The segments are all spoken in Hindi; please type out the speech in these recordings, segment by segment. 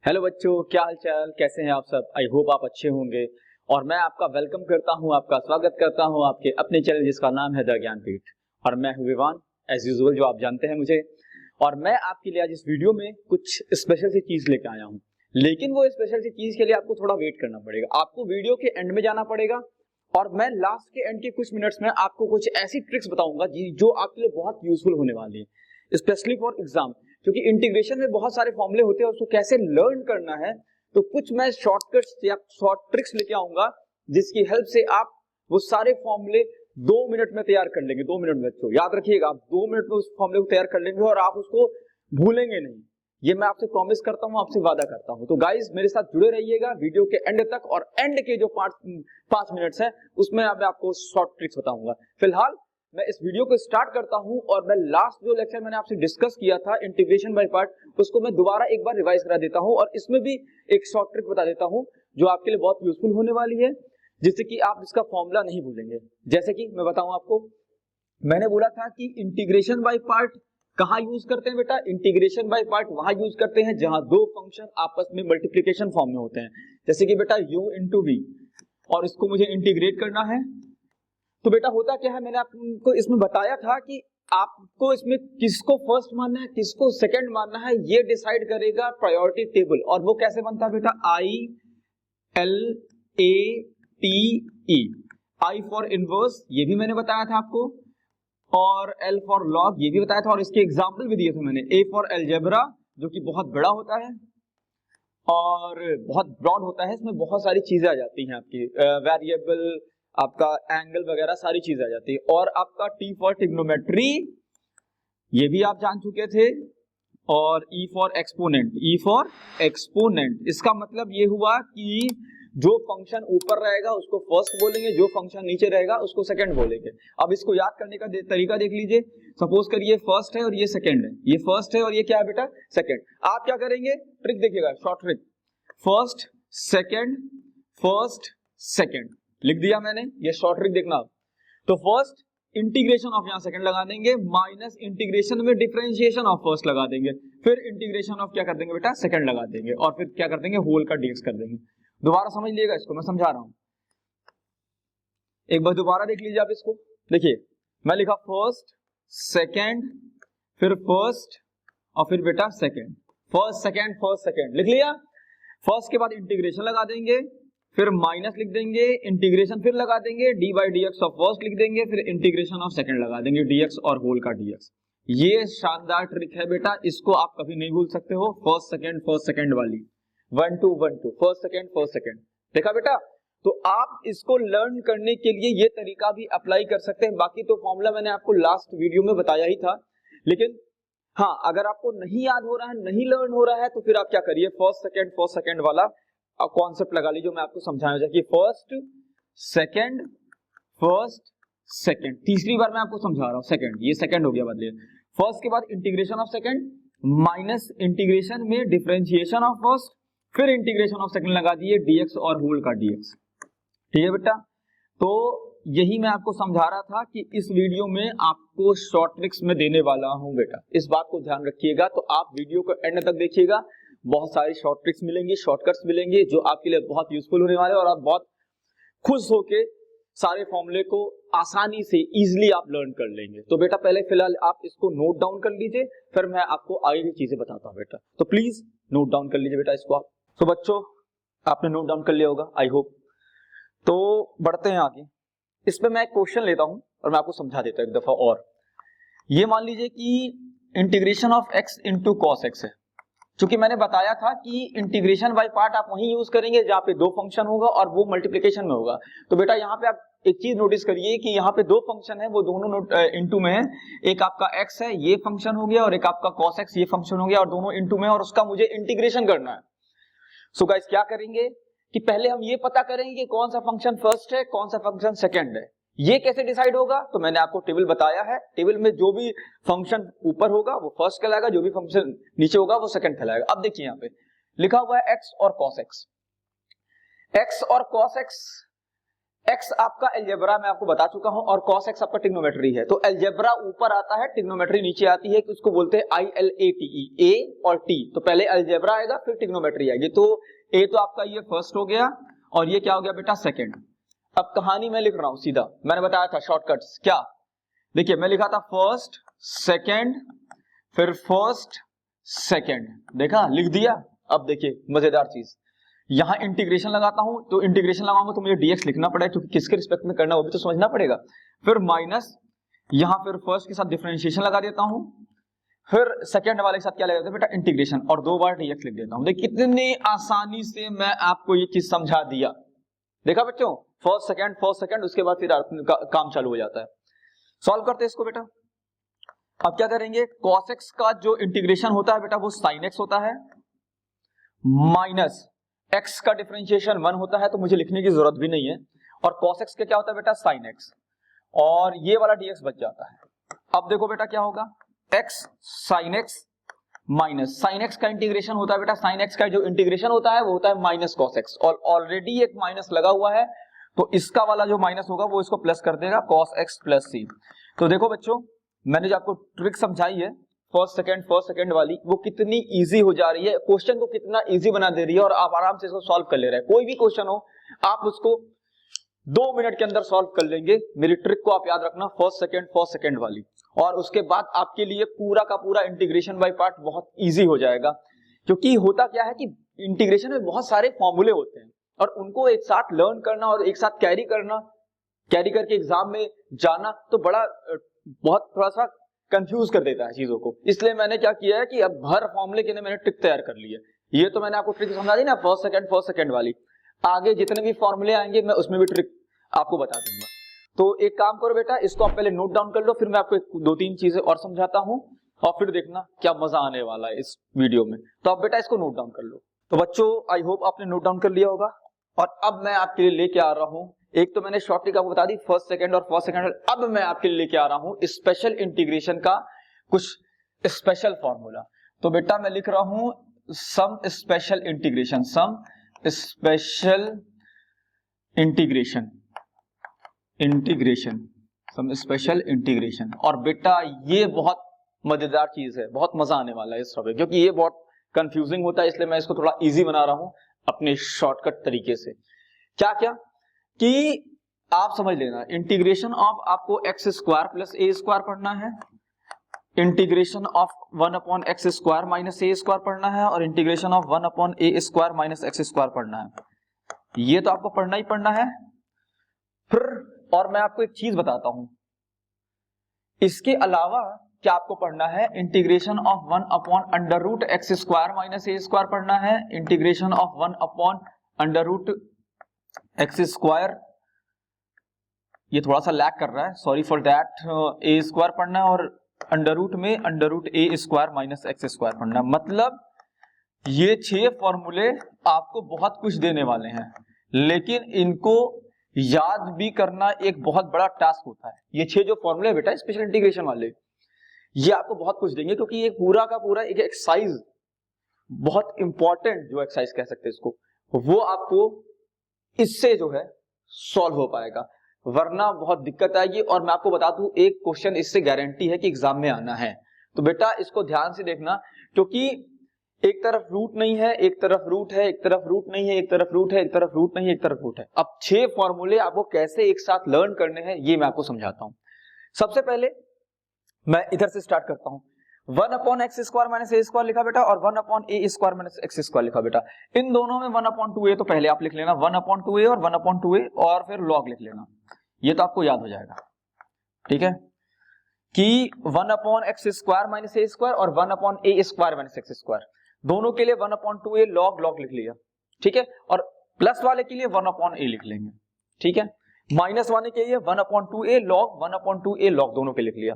हेलो बच्चों, क्या हाल चाल, कैसे हैं आप सब। आई होप आप अच्छे होंगे और मैं आपका वेलकम करता हूं, आपका स्वागत करता हूं आपके अपने चैनल जिसका नाम है द ज्ञानपीठ। और मैं हूं विवान, एज यूजुअल जो आप जानते हैं मुझे। और मैं आपके लिए आज इस वीडियो में कुछ स्पेशल सी चीज लेके आया हूं, लेकिन वो स्पेशल सी चीज के लिए आपको थोड़ा वेट करना पड़ेगा। आपको वीडियो के एंड में जाना पड़ेगा और मैं लास्ट के एंड के कुछ मिनट्स में आपको कुछ ऐसी ट्रिक्स बताऊंगा जो आपके लिए बहुत यूजफुल होने वाली है, स्पेशली फॉर एग्जाम। क्योंकि इंटीग्रेशन में बहुत सारे फॉर्मूले होते हैं, उसको कैसे लर्न करना है, तो कुछ मैं शॉर्टकट्स या शॉर्ट ट्रिक्स लेके आऊंगा जिसकी हेल्प से आप वो सारे फॉर्मूले 2 मिनट में तैयार कर लेंगे। 2 मिनट में बच्चों याद रखिएगा, आप 2 मिनट में उस फॉर्मूले को तैयार कर लेंगे और आप उसको भूलेंगे नहीं। ये मैं आपसे प्रॉमिस करता हूं, आपसे वादा करता हूं। तो गाइज मेरे साथ जुड़े रहिएगा वीडियो के एंड तक, और एंड के जो 5 मिनट्स है उसमें मैं आपको शॉर्ट ट्रिक्स बताऊंगा। फिलहाल मैं इस वीडियो को स्टार्ट करता हूं और मैं लास्ट जो लेक्चर मैंने आपसे डिस्कस किया था इंटीग्रेशन बाय पार्ट, उसको मैं दोबारा एक बार रिवाइज करा देता हूं और इसमें भी एक शॉर्ट ट्रिक बता देता हूं जो आपके लिए बहुत यूजफुल होने वाली है, जिससे कि आप इसका फॉर्मूला नहीं भूलेंगे। जैसे कि मैं बताऊं आपको, मैंने बोला था कि इंटीग्रेशन बाय पार्ट कहां यूज करते हैं बेटा। इंटीग्रेशन बाय पार्ट वहां यूज करते हैं जहां दो फंक्शन आपस में मल्टीप्लीकेशन फॉर्म में होते हैं। जैसे कि बेटा u इंटू वी, और इसको मुझे इंटीग्रेट करना है। तो बेटा होता क्या है, मैंने आपको इसमें बताया था कि आपको इसमें किसको फर्स्ट मानना है किसको सेकंड मानना है, ये डिसाइड करेगा प्रायोरिटी टेबल। और वो कैसे बनता है बेटा, ILATE, I फॉर इनवर्स ये भी मैंने बताया था आपको, और L फॉर लॉग ये भी बताया था, और इसके एग्जाम्पल भी दिए थे मैंने। A फॉर अलजेब्रा जो कि बहुत बड़ा होता है और बहुत ब्रॉड होता है, इसमें बहुत सारी चीजें आ जाती हैं आपकी, वेरिएबल, आपका एंगल वगैरह सारी चीज आ जाती है। और आपका T फॉर ट्रिग्नोमेट्री ये भी आप जान चुके थे, और E for exponent, E for exponent. इसका मतलब ये हुआ कि जो फंक्शन ऊपर रहेगा उसको फर्स्ट बोलेंगे, जो फंक्शन नीचे रहेगा उसको सेकंड बोलेंगे। अब इसको याद करने का तरीका देख लीजिए। सपोज करिए फर्स्ट है और ये सेकंड है, ये फर्स्ट है और ये क्या है बेटा, सेकंड। आप क्या करेंगे, ट्रिक देखिएगा, शॉर्ट ट्रिक, फर्स्ट सेकंड लिख दिया मैंने, ये शॉर्ट ट्रिक देखना आप। तो फर्स्ट इंटीग्रेशन ऑफ, यहां सेकंड लगा देंगे, माइनस इंटीग्रेशन में डिफरेंशिएशन ऑफ फर्स्ट लगा देंगे, फिर इंटीग्रेशन ऑफ क्या कर देंगे बेटा, सेकंड लगा देंगे, और फिर क्या कर देंगे, होल का डीएक्स कर देंगे। दोबारा समझ लीजिएगा इसको, मैं समझा रहा हूं, एक बार दोबारा देख लीजिए आप इसको। देखिए मैं लिखा फर्स्ट सेकंड, फिर फर्स्ट और फिर बेटा सेकंड, फर्स्ट सेकंड लिख लिया। फर्स्ट के बाद इंटीग्रेशन लगा देंगे, फिर माइनस लिख देंगे, इंटीग्रेशन फिर लगा देंगे, D by D x of first लिख देंगे, फिर इंटीग्रेशन ऑफ सेकंड लगा देंगे, डीएक्स और होल का डीएक्स। ये शानदार ट्रिक है बेटा, इसको आप कभी नहीं भूल सकते हो। फर्स्ट सेकंड वाली 1 2 1 2, फर्स्ट सेकंड देखा बेटा। तो आप इसको लर्न करने के लिए ये तरीका भी अप्लाई कर सकते हैं। बाकी तो फॉर्मूला मैंने आपको लास्ट वीडियो में बताया ही था, लेकिन हाँ अगर आपको नहीं याद हो रहा है, नहीं लर्न हो रहा है, तो फिर आप क्या करिए, फर्स्ट सेकंड वाला कॉन्सेप्ट लगा लीजिए, मैं आपको समझाया जाए फर्स्ट सेकंड। तीसरी बार मैं आपको समझा रहा हूं, सेकंड, ये सेकंड हो गया, बदलिए। फर्स्ट के बाद integration of second minus integration में डिफरेंशिएशन ऑफ फर्स्ट, फिर इंटीग्रेशन ऑफ सेकंड लगा दिए, डीएक्स और होल का डीएक्स। ठीक है बेटा, तो यही मैं आपको समझा रहा था कि इस वीडियो में आपको शॉर्ट ट्रिक्स में देने वाला हूं बेटा, इस बात को ध्यान रखिएगा। तो आप वीडियो को एंड तक देखिएगा, बहुत सारी शॉर्ट ट्रिक्स मिलेंगी, शॉर्टकट्स मिलेंगे जो आपके लिए बहुत यूजफुल होने वाले, और आप बहुत खुश होके सारे फॉर्मूले को आसानी से इजीली आप लर्न कर लेंगे। तो बेटा पहले फिलहाल आप इसको नोट डाउन कर लीजिए, फिर मैं आपको आगे की चीजें बताता हूं बेटा। तो प्लीज नोट डाउन कर लीजिए बेटा इसको आप। तो बच्चों आपने नोट डाउन कर लिया होगा, आई होप। तो बढ़ते हैं आगे। इस पे मैं एक क्वेश्चन लेता हूं और मैं आपको समझा देता हूं एक दफा और। ये मान लीजिए कि integration of x into cos x है। क्योंकि मैंने बताया था कि इंटीग्रेशन बाय पार्ट आप वहीं यूज करेंगे जहां पे दो फंक्शन होगा और वो मल्टीप्लिकेशन में होगा। तो बेटा यहाँ पे आप एक चीज नोटिस करिए कि यहाँ पे दो फंक्शन है, वो दोनों इंटू में है। एक आपका x है, ये फंक्शन हो गया, और एक आपका cos x ये फंक्शन हो गया, और दोनों इंटू में है, और उसका मुझे इंटीग्रेशन करना है। सो गाइस क्या करेंगे कि पहले हम ये पता करेंगे कि कौन सा फंक्शन फर्स्ट है, कौन सा फंक्शन सेकंड है। ये कैसे डिसाइड होगा, तो मैंने आपको टेबल बताया है। टेबल में जो भी फंक्शन ऊपर होगा वो फर्स्ट कहलाएगा, जो भी फंक्शन नीचे होगा वो सेकंड कहलाएगा। अब देखिए यहाँ पे लिखा हुआ है x और cos x। x और cos x एक्स आपका अलजेब्रा मैं आपको बता चुका हूं और कॉस एक्स आपका ट्रिग्नोमेट्री है। तो अलजेब्रा ऊपर आता है, ट्रिग्नोमेट्री नीचे आती है, उसको बोलते हैं ILATE, ए और टी। तो पहले अलजेब्रा आएगा फिर ट्रिग्नोमेट्री आएगी। तो ए तो आपका ये फर्स्ट हो गया और ये क्या हो गया बेटा सेकंड। अब कहानी मैं लिख रहा हूं सीधा, मैंने बताया था शॉर्टकट्स क्या। देखिए मैं लिखा था फर्स्ट सेकंड फिर फर्स्ट सेकंड, देखा लिख दिया। अब देखिए मजेदार चीज, यहां इंटीग्रेशन लगाता हूं तो इंटीग्रेशन लगाऊंगा तो मुझे dx लिखना पड़ेगा क्योंकि किसके रिस्पेक्ट में करना वो भी तो समझना पड़ेगा। फिर माइनस, यहां फिर फर्स्ट के साथ डिफरेंशिएशन लगा देता हूं, फिर सेकंड वाले के साथ क्या लगा देता हूं बेटा इंटीग्रेशन, और 2 बार dx लिख देता हूं। देखिए कितनी आसानी से मैं आपको ये चीज समझा दिया। देखा बच्चों, फर्स्ट सेकंड उसके बाद फिर काम चालू हो जाता है। सॉल्व करते हैं इसको बेटा। अब क्या करेंगे, cos x का जो इंटीग्रेशन होता है बेटा वो sin x होता है, माइनस x का डिफरेंशिएशन 1 होता है तो मुझे लिखने की जरूरत भी नहीं है, और cos x का क्या होता है बेटा sin x, और ये वाला dx बच जाता है। अब देखो बेटा क्या होगा, x sin x minus sin x का इंटीग्रेशन होता है बेटा, sin x का जो इंटीग्रेशन होता है वो होता है माइनस cos x, और ऑलरेडी एक माइनस लगा हुआ है तो इसका वाला जो माइनस होगा वो इसको प्लस कर देगा, cos x प्लस c। तो देखो बच्चों मैंने जो आपको ट्रिक समझाई है फर्स्ट सेकंड वाली, वो कितनी इजी हो जा रही है, क्वेश्चन को कितना इजी बना दे रही है और आप आराम से इसको सॉल्व कर ले रहे हैं। कोई भी क्वेश्चन हो आप उसको 2 मिनट के अंदर सॉल्व कर लेंगे। मेरी ट्रिक को आप याद रखना, फर्स्ट सेकंड वाली, और उसके बाद आपके लिए पूरा का पूरा इंटीग्रेशन बाय पार्ट बहुत इजी हो जाएगा। क्योंकि होता क्या है कि इंटीग्रेशन में बहुत सारे फॉर्मूले होते हैं और उनको एक साथ लर्न करना और एक साथ कैरी करके एग्जाम में जाना तो बहुत थोड़ा सा कंफ्यूज कर देता है चीजों को। इसलिए मैंने क्या किया है कि अब हर फॉर्मूले के लिए मैंने ट्रिक तैयार कर ली है। ये तो मैंने आपको ट्रिक समझा दी ना फर्स्ट सेकंड वाली, आगे जितने भी फॉर्मूले आएंगे मैं उसमें भी ट्रिक आपको बता दूंगा। तो एक काम करो बेटा, इसको आप पहले नोट डाउन कर लो, फिर मैं आपको 2-3 चीजें और समझाता हूं और फिर देखना क्या मजा आने वाला है इस वीडियो में। तो आप बेटा इसको नोट डाउन कर लो। तो बच्चों आई होप आपने नोट डाउन कर लिया होगा, और अब मैं आपके लिए लेके आ रहा हूं, एक तो मैंने शॉर्ट ट्रिक आपको बता दी फर्स्ट सेकंड, अब मैं आपके लिए लेके आ रहा हूं स्पेशल इंटीग्रेशन का कुछ स्पेशल फॉर्मूला। तो बेटा मैं लिख रहा हूं सम स्पेशल इंटीग्रेशन। और बेटा ये बहुत मजेदार चीज है, बहुत मजा आने वाला है इस टॉपिक, क्योंकि ये बहुत कंफ्यूजिंग होता है, इसलिए मैं इसको थोड़ा इजी बना रहा हूं अपने शॉर्टकट तरीके से। क्या कि आप समझ लेना, इंटीग्रेशन ऑफ आपको x square plus a square पढ़ना है, integration of 1/x square minus A square पढ़ना है, और integration of 1/a square minus x square पढ़ना है। ये तो आपको पढ़ना ही पढ़ना है। फिर और मैं आपको एक चीज बताता हूं, इसके अलावा क्या आपको पढ़ना है, integration of 1/√x square minus A square पढ़ना है, इंटीग्रेशन ऑफ 1/√x स्क्वायर, ये थोड़ा सा लैग कर रहा है, sorry for that, A square पढ़ना है, और अंडर में √a square minus x square पढ़ना है। मतलब ये 6 फॉर्मूले आपको बहुत कुछ देने वाले हैं, लेकिन इनको याद भी करना एक बहुत बड़ा टास्क होता है। ये 6 जो फॉर्मूले बेटा स्पेशल इंटीग्रेशन वाले, ये आपको बहुत कुछ देंगे, क्योंकि ये पूरा का पूरा एक एक्सरसाइज, बहुत इंपॉर्टेंट जो एक्सरसाइज कह सकते हैं इसको, वो आपको इससे जो है सॉल्व हो पाएगा, वरना बहुत दिक्कत आएगी। और मैं आपको बता दूं एक क्वेश्चन इससे गारंटी है कि एग्जाम में आना है। तो बेटा इसको ध्यान से देखना, क्योंकि एक तरफ रूट नहीं है, एक तरफ रूट है, एक तरफ रूट नहीं है, एक तरफ रूट है, एक तरफ रूट नहीं है, एक तरफ रूट है। अब 6 फॉर्मूले आपको कैसे एक साथ लर्न करने हैं ये मैं आपको समझाता हूं। सबसे पहले मैं इधर से स्टार्ट करता हूं, 1/x स्क्वायर माइनस ए स्क्वायर लिखा बेटा, और 1/a square minus x square लिखा बेटा। इन दोनों में 1/2a तो पहले आप लिख लेना, 1/2a और 1/2a, और फिर log लिख लेना, ये तो आपको याद हो जाएगा। ठीक है कि 1/x स्क्वायर माइनस ए स्क्वायर और 1/a square minus x square, दोनों के लिए 1/2a log लिख लिया। ठीक है, और प्लस वाले के लिए 1/a लिख लेंगे। ठीक है, माइनस वाले के लिए 1/2a log दोनों के लिख लिया।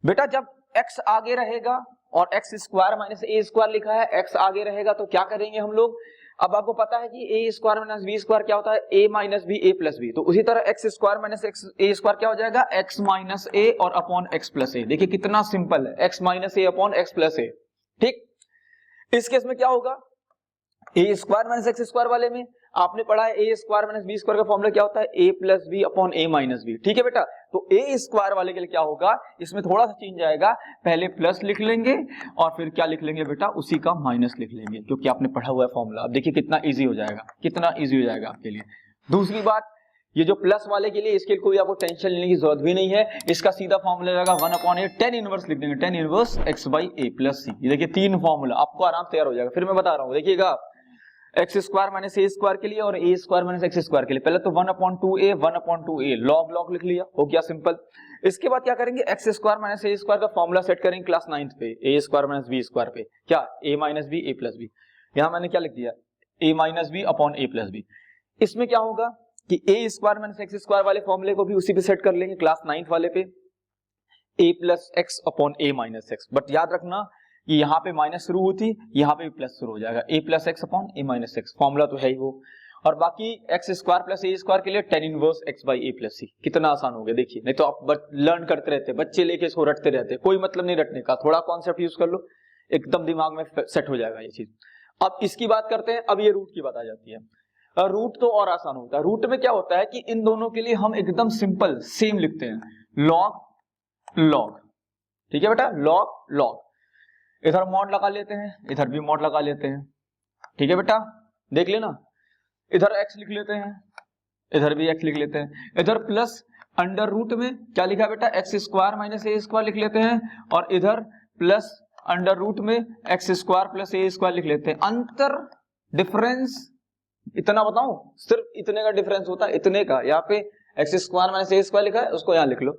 बेटा जब x आगे रहेगा और x स्क्वायर माइनस ए स्क्वायर लिखा है, x आगे रहेगा तो क्या करेंगे हम लोग, अब आपको पता है कि a square minus b square क्या होता है, a minus b a plus b, तो उसी तरह x square minus a square क्या हो जाएगा, x माइनस a और अपॉन x प्लस a। देखिए कितना सिंपल है, x minus a upon x plus a। ठीक, इस केस में क्या होगा, a square minus x square वाले में आपने पढ़ा है ए स्क्वायर माइनस बी स्क्वायर का फॉर्मूला क्या होता है, ए plus B upon a minus B, ठीक है बेटा। तो ए स्क्वायर वाले के लिए क्या होगा, इसमें थोड़ा सा चेंज आएगा, पहले प्लस लिख लेंगे और फिर क्या लिख लेंगे बेटा, उसी का माइनस लिख लेंगे, क्योंकि आपने पढ़ा हुआ है फॉर्मूला। अब देखिए कितना इजी हो जाएगा, कितना इजी हो जाएगा आपके लिए। दूसरी बात, ये जो प्लस वाले के लिए इसके कोई आपको टेंशन लेने की जरूरत भी नहीं है, इसका सीधा फॉर्मूला जाएगा 1/a, tan इनवर्स लिख देंगे, tan inverse x by a plus c. ये देखिए तीन फॉर्मूला आपको आराम से तैयार हो जाएगा। फिर मैं बता रहा हूं, देखिएगा एक्स स्क्वायर माइनस ए स्क्वायर के लिए और ए स्क्वायर माइनस एक्स स्क्वायर के लिए, पहले तो 1/2a लॉग लॉग लिख लिया, हो गया सिंपल। इसके बाद क्या करेंगे, एक्स स्क्वायर माइनस ए स्क्वायर का फॉर्मूला सेट करेंगे क्लास 9th पे, ए स्क्वायर माइनस बी स्क्वायर पे, क्या ए माइनस बी ए प्लस बी। यहां मैंने क्या लिख दिया, ए माइनस बी अपॉन ए प्लस बी। इसमें क्या होगा कि ए स्क्वायर माइनस एक्स स्क्वायर वाले फॉर्मूले को भी उसी पे सेट कर लेंगे क्लास 9th वाले पे, a plus x upon a minus x. But याद रखना कि यहाँ पे माइनस शुरू होती, यहाँ पे भी प्लस शुरू हो जाएगा, a plus x upon a minus x, formula तो है ही वो। और बाकी x square plus a square के लिए tan inverse x by a plus c. कितना आसान हो गया देखिए, नहीं तो आप लर्न करते रहते, बच्चे लेके इसको रटते रहते, कोई मतलब नहीं रटने का, थोड़ा कॉन्सेप्ट यूज कर लो, एकदम दिमाग में सेट हो जाएगा ये चीज। अब इसकी बात करते हैं, अब ये रूट की बात आ जाती है। रूट तो और आसान होता है। रूट में क्या होता है कि इन दोनों के लिए हम एकदम सिंपल सेम लिखते हैं, लॉग लॉग, ठीक है बेटा, लॉग लॉग। इधर मॉड लगा लेते हैं, इधर भी मॉड लगा लेते हैं, ठीक है बेटा, देख लेना। इधर x लिख लेते हैं, इधर भी x लिख लेते हैं, इधर प्लस अंडर रूट में क्या लिखा बेटा, एक्स स्क्वायर माइनस ए स्क्वायर लिख लेते हैं, और इधर प्लस अंडर रूट में x square plus a square लिख लेते हैं। अंतर डिफरेंस इतना बताऊं, सिर्फ इतने का डिफरेंस होता है, इतने का। यहाँ पे एक्स स्क्वायर माइनस ए स्क्वायर लिखा है, उसको यहाँ लिख लो,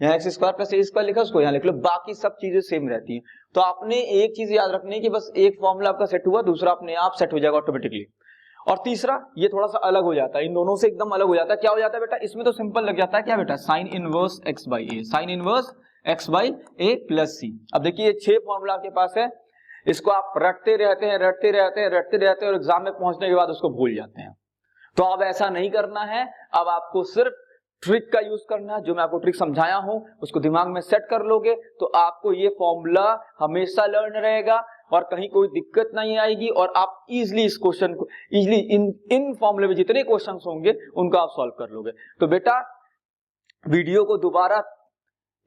यहाँ x square plus a square लिखा है, उसको यहाँ लिख लो, बाकी सब चीजें सेम रहती हैं। तो आपने एक चीज याद रखनी है कि बस एक फॉर्मूला आपका सेट हुआ, दूसरा अपने आप सेट हो जाएगा ऑटोमेटिकली। और तीसरा ये थोड़ा सा अलग हो जाता है, इन दोनों से एकदम अलग हो जाता है। क्या हो जाता है बेटा, इसमें तो सिंपल लग जाता है, क्या बेटा, sine inverse x by a, sine inverse x by a plus c. अब देखिए ये 6 फॉर्मूला आपके पास है, इसको आप रटते रहते हैं, रटते रहते हैं, रटते रहते हैं, और एग्जाम में पहुंचने के बाद उसको भूल जाते हैं। तो अब ऐसा नहीं करना है, अब आपको सिर्फ ट्रिक का यूज करना है। जो मैं आपको ट्रिक समझाया हूं उसको दिमाग में सेट कर लोगे तो आपको ये फॉर्मूला हमेशा लर्न रहेगा और कहीं कोई दिक्कत नहीं आएगी, और आप इजीली इस क्वेश्चन को इजीली इन फॉर्मूले में जितने क्वेश्चंस होंगे उनको आप सॉल्व कर लोगे। तो बेटा वीडियो को दोबारा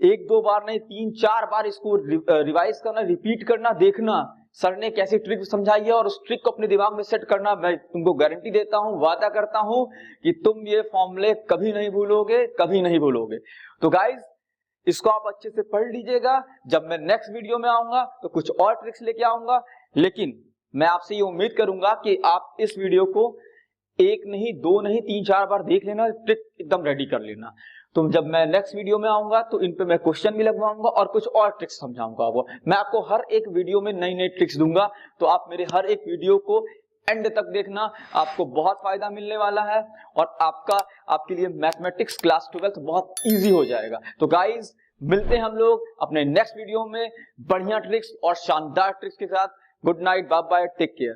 1-2 बार नहीं 3-4 बार इसको रिवाइज करना, रिपीट करना, देखना सर ने कैसी ट्रिक समझाई है, और उस ट्रिक को अपने दिमाग में सेट करना। मैं तुमको गारंटी देता हूं, वादा करता हूं कि तुम ये फॉर्मूले कभी नहीं भूलोगे, कभी नहीं भूलोगे। तो गाइज इसको आप अच्छे से पढ़ लीजिएगा, जब मैं नेक्स्ट वीडियो में आऊंगा तो कुछ और ट्रिक्स लेके आऊंगा। लेकिन मैं आपसे ये उम्मीद करूंगा कि आप इस वीडियो को 1 नहीं 2 नहीं 3-4 बार देख लेना, ट्रिक एकदम रेडी कर लेना। तो जब मैं नेक्स्ट वीडियो में आऊंगा तो इन पे मैं क्वेश्चन भी लगवाऊंगा और कुछ और ट्रिक्स समझाऊंगा आपको। मैं आपको हर एक वीडियो में नई नई ट्रिक्स दूंगा, तो आप मेरे हर एक वीडियो को एंड तक देखना, आपको बहुत फायदा मिलने वाला है, और आपके लिए मैथमेटिक्स क्लास 12 बहुत इजी हो जाएगा। तो गाइज मिलते हैं हम लोग अपने नेक्स्ट वीडियो में बढ़िया ट्रिक्स और शानदार ट्रिक्स के साथ। Good night, bye bye, take care.